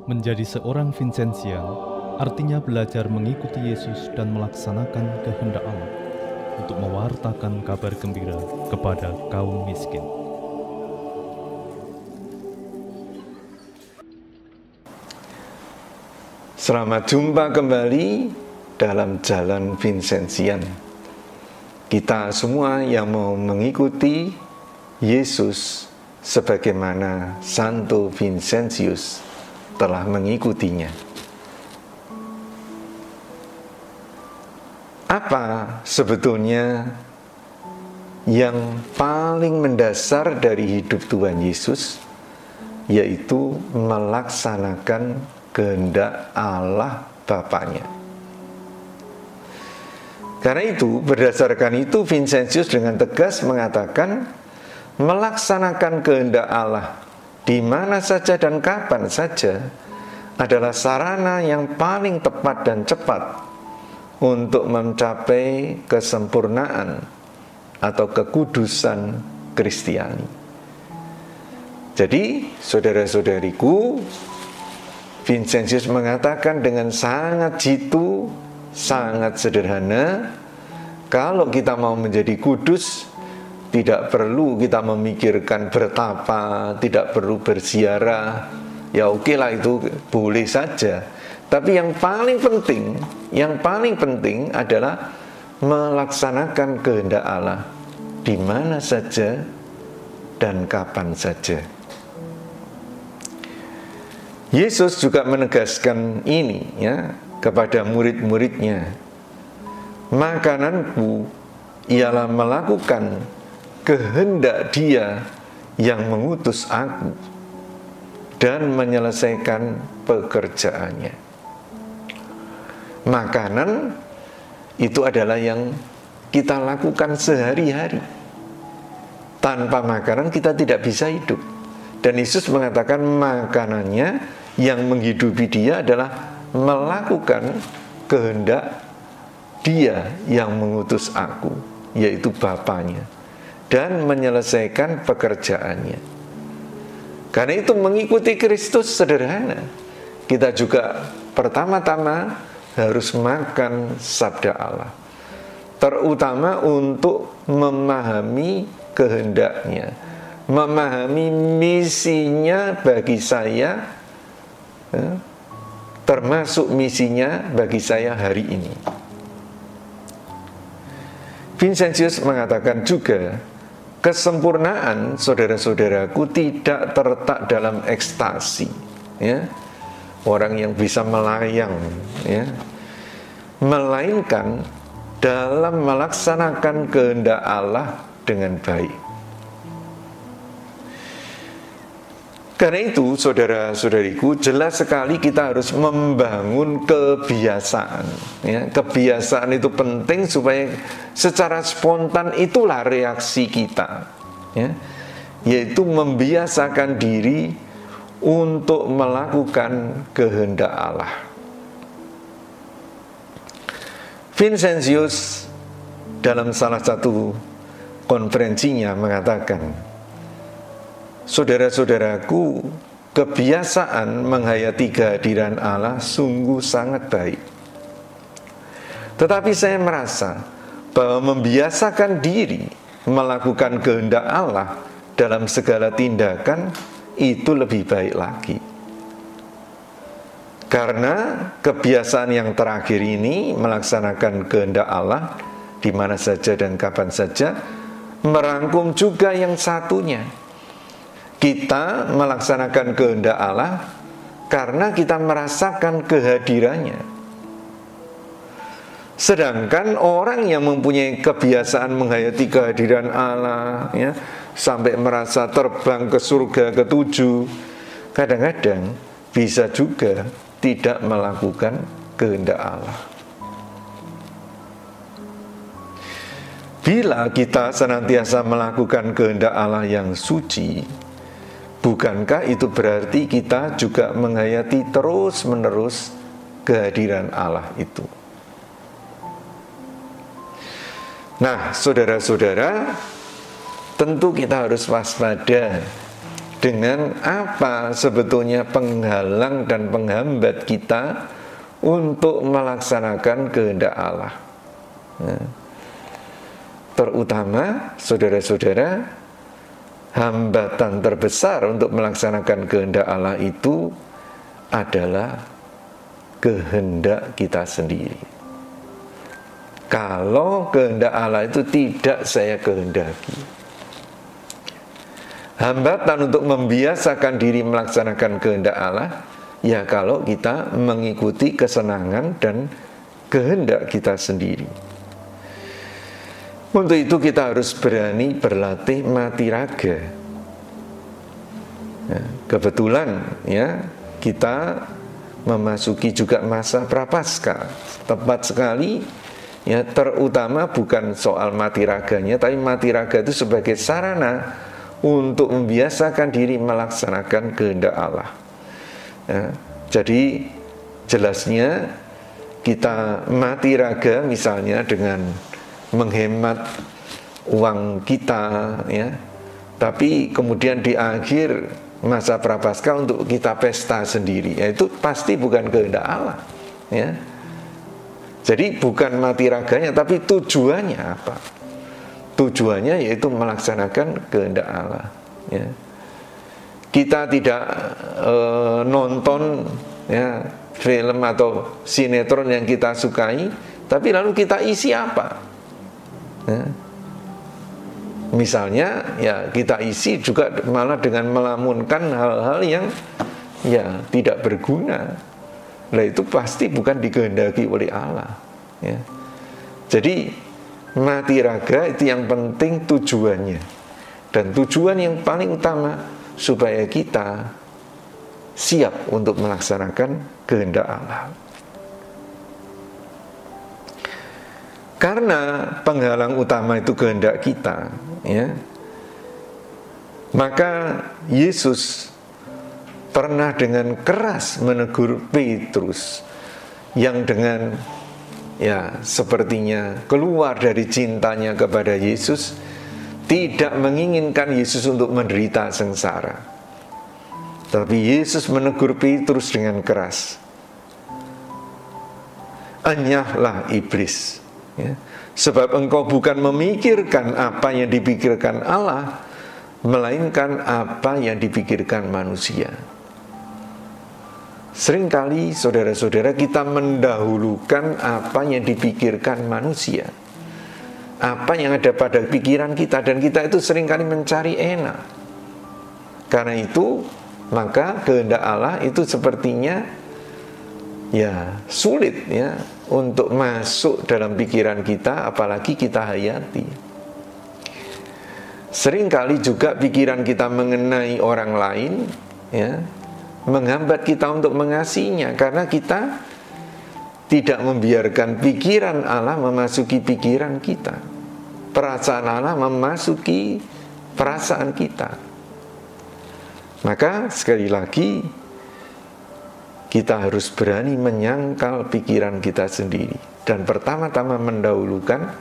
Menjadi seorang Vincentian artinya belajar mengikuti Yesus dan melaksanakan kehendak Allah untuk mewartakan kabar gembira kepada kaum miskin. Selamat jumpa kembali dalam Jalan Vincentian. Kita semua yang mau mengikuti Yesus sebagaimana Santo Vincentius telah mengikutinya. Apa sebetulnya yang paling mendasar dari hidup Tuhan Yesus? Yaitu melaksanakan kehendak Allah Bapanya. Karena itu, berdasarkan itu Vincentius dengan tegas mengatakan melaksanakan kehendak Allah di mana saja dan kapan saja adalah sarana yang paling tepat dan cepat untuk mencapai kesempurnaan atau kekudusan Kristiani. Jadi, saudara-saudariku, Vincentius mengatakan dengan sangat jitu, sangat sederhana, kalau kita mau menjadi kudus, tidak perlu kita memikirkan bertapa, tidak perlu berziarah. Ya oke lah, itu boleh saja. Tapi yang paling penting adalah melaksanakan kehendak Allah di mana saja dan kapan saja. Yesus juga menegaskan ini ya kepada murid-muridnya. Makananku ialah melakukan kehendak Dia yang mengutus aku dan menyelesaikan pekerjaannya. Makanan itu adalah yang kita lakukan sehari-hari. Tanpa makanan kita tidak bisa hidup. Dan Yesus mengatakan makanannya yang menghidupi Dia adalah melakukan kehendak Dia yang mengutus aku, yaitu Bapanya, dan menyelesaikan pekerjaannya. Karena itu mengikuti Kristus sederhana. Kita juga pertama-tama harus makan sabda Allah, terutama untuk memahami kehendaknya, memahami misinya bagi saya, termasuk misinya bagi saya hari ini. Vincentius mengatakan juga, kesempurnaan saudara-saudaraku tidak terletak dalam ekstasi, ya, orang yang bisa melayang, ya, melainkan dalam melaksanakan kehendak Allah dengan baik. Karena itu, saudara-saudariku, jelas sekali kita harus membangun kebiasaan. Ya, kebiasaan itu penting supaya secara spontan itulah reaksi kita, ya, yaitu membiasakan diri untuk melakukan kehendak Allah. Vincentius dalam salah satu konferensinya mengatakan, saudara-saudaraku, kebiasaan menghayati kehadiran Allah sungguh sangat baik. Tetapi saya merasa bahwa membiasakan diri melakukan kehendak Allah dalam segala tindakan itu lebih baik lagi. Karena kebiasaan yang terakhir ini, melaksanakan kehendak Allah di mana saja dan kapan saja, merangkum juga yang satunya. Kita melaksanakan kehendak Allah karena kita merasakan kehadirannya. Sedangkan orang yang mempunyai kebiasaan menghayati kehadiran Allah, ya, sampai merasa terbang ke surga ketujuh, kadang-kadang bisa juga tidak melakukan kehendak Allah. Bila kita senantiasa melakukan kehendak Allah yang suci, bukankah itu berarti kita juga menghayati terus-menerus kehadiran Allah itu? Nah, saudara-saudara, tentu kita harus waspada dengan apa sebetulnya penghalang dan penghambat kita untuk melaksanakan kehendak Allah. Nah, terutama saudara-saudara, hambatan terbesar untuk melaksanakan kehendak Allah itu adalah kehendak kita sendiri. Kalau kehendak Allah itu tidak saya kehendaki, hambatan untuk membiasakan diri melaksanakan kehendak Allah, ya kalau kita mengikuti kesenangan dan kehendak kita sendiri. Untuk itu kita harus berani berlatih mati raga. Nah, kebetulan ya kita memasuki juga masa prapaskah. Tepat sekali ya, terutama bukan soal mati raganya, tapi mati raga itu sebagai sarana untuk membiasakan diri melaksanakan kehendak Allah. Ya, jadi jelasnya kita mati raga misalnya dengan menghemat uang kita ya, tapi kemudian di akhir masa prapaskah untuk kita pesta sendiri, ya itu pasti bukan kehendak Allah ya. Jadi bukan mati raganya, tapi tujuannya apa? Tujuannya yaitu melaksanakan kehendak Allah ya. Kita tidak nonton ya film atau sinetron yang kita sukai, tapi lalu kita isi apa? Ya. Misalnya ya kita isi juga malah dengan melamunkan hal-hal yang ya tidak berguna. Nah itu pasti bukan dikehendaki oleh Allah ya. Jadi mati raga itu yang penting tujuannya, dan tujuan yang paling utama supaya kita siap untuk melaksanakan kehendak Allah. Karena penghalang utama itu kehendak kita ya, maka Yesus pernah dengan keras menegur Petrus yang dengan ya sepertinya keluar dari cintanya kepada Yesus, tidak menginginkan Yesus untuk menderita sengsara. Tapi Yesus menegur Petrus dengan keras. Enyahlah iblis ya, sebab engkau bukan memikirkan apa yang dipikirkan Allah, melainkan apa yang dipikirkan manusia. Seringkali saudara-saudara kita mendahulukan apa yang dipikirkan manusia, apa yang ada pada pikiran kita, dan kita itu seringkali mencari enak. Karena itu maka kehendak Allah itu sepertinya ya sulit ya untuk masuk dalam pikiran kita, apalagi kita hayati. Seringkali juga pikiran kita mengenai orang lain ya menghambat kita untuk mengasihinya, karena kita tidak membiarkan pikiran Allah memasuki pikiran kita, perasaan Allah memasuki perasaan kita. Maka sekali lagi kita harus berani menyangkal pikiran kita sendiri, dan pertama-tama mendahulukan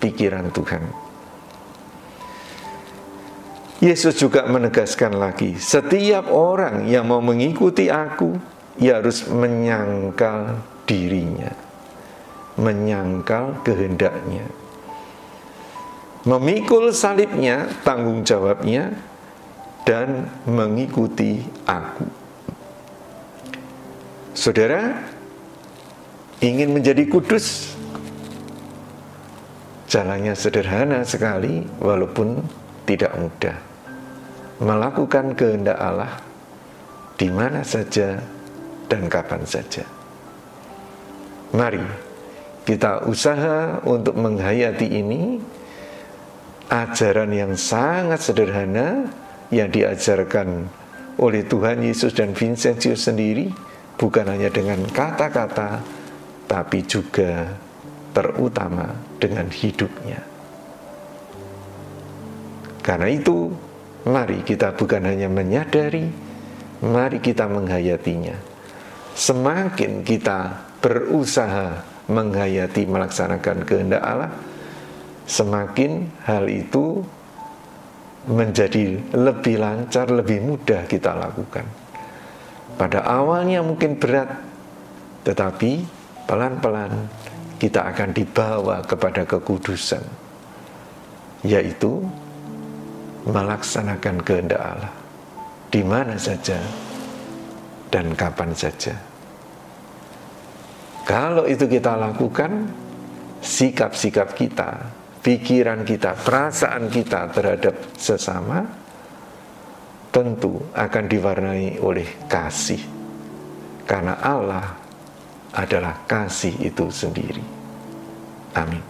pikiran Tuhan. Yesus juga menegaskan lagi, setiap orang yang mau mengikuti aku, ia harus menyangkal dirinya, menyangkal kehendaknya, memikul salibnya, tanggung jawabnya, dan mengikuti aku. Saudara, ingin menjadi kudus, jalannya sederhana sekali, walaupun tidak mudah. Melakukan kehendak Allah di mana saja dan kapan saja. Mari kita usaha untuk menghayati ini, ajaran yang sangat sederhana yang diajarkan oleh Tuhan Yesus dan Vincentius sendiri, bukan hanya dengan kata-kata, tapi juga terutama dengan hidupnya. Karena itu, mari kita bukan hanya menyadari, mari kita menghayatinya. Semakin kita berusaha menghayati melaksanakan kehendak Allah, semakin hal itu menjadi lebih lancar, lebih mudah kita lakukan. Pada awalnya mungkin berat, tetapi pelan-pelan kita akan dibawa kepada kekudusan, yaitu melaksanakan kehendak Allah di mana saja dan kapan saja. Kalau itu kita lakukan, sikap-sikap kita, pikiran kita, perasaan kita terhadap sesama tentu akan diwarnai oleh kasih, karena Allah adalah kasih itu sendiri. Amin.